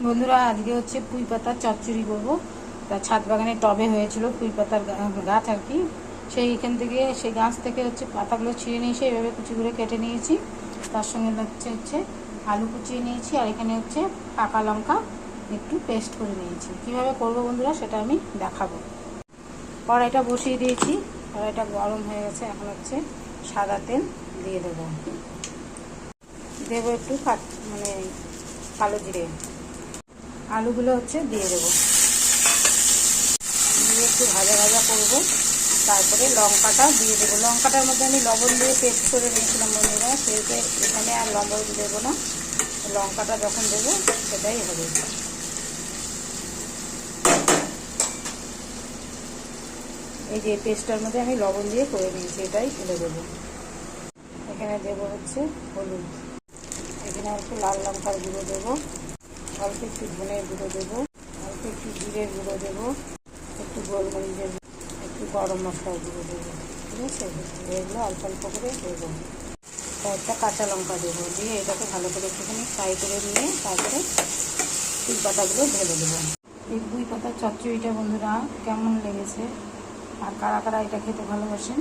বন্ধুরা, আজকে হচ্ছে পুঁই পাতার চচ্চড়ি করবো। তা ছাদ বাগানে টবে হয়েছিল পুঁই পাতার গাছ আর কি। সেই গাছ থেকে হচ্ছে পাতাগুলো ছিঁড়ে নিয়েছি, এভাবে কুচি করে কেটে নিয়েছি। তার সঙ্গে হচ্ছে আলু কুচিয়ে নিয়েছি, আর এখানে হচ্ছে পাকা লঙ্কা একটু পেস্ট করে নিয়েছি। কীভাবে করবো বন্ধুরা সেটা আমি দেখাবো। কড়াইটা বসিয়ে দিয়েছি, কড়াইটা গরম হয়ে গেছে। এখন হচ্ছে সাদা তেল দিয়ে দেবো একটু কালো জিরে। আলুগুলো হচ্ছে দিয়ে দেবো, দিয়ে একটু ভাজা ভাজা করবো। তারপরে লঙ্কাটা দিয়ে দেবো। লঙ্কাটার মধ্যে আমি লবণ দিয়ে পেস্ট করে নিয়েছিলাম বন্ধুরা, সেটা এখানে আর লবণ দেবো না। লঙ্কাটা যখন দেবো সেটাই হবে। এই যে পেস্টটার মধ্যে আমি লবণ দিয়ে করে নিয়েছি, এটাই ফেলে দেবো। এখানে দেবো হচ্ছে হলুদ, এখানে একটু লাল লঙ্কার গুঁড়ো দেবো, অল্প একটু ধনের গুঁড়ো দেবো, অল্প একটু জিরের গুঁড়ো দেবো, একটু গোলমরিচের, একটু গরম মশলার গুঁড়ো দেবো। ঠিক আছে, এগুলো অল্প অল্প করে দেবো। কয়েকটা কাঁচা লঙ্কা দেবো, দিয়ে এটাকে ভালো করে একটুখানি ফ্রাই করে নিয়ে তারপরে পুঁই পাতাগুলো ঢেলে দেবো। এই পুঁই পাতার চচ্চড়িটা বন্ধুরা কেমন লেগেছে, আর কারা কারা এটা খেতে ভালোবাসেন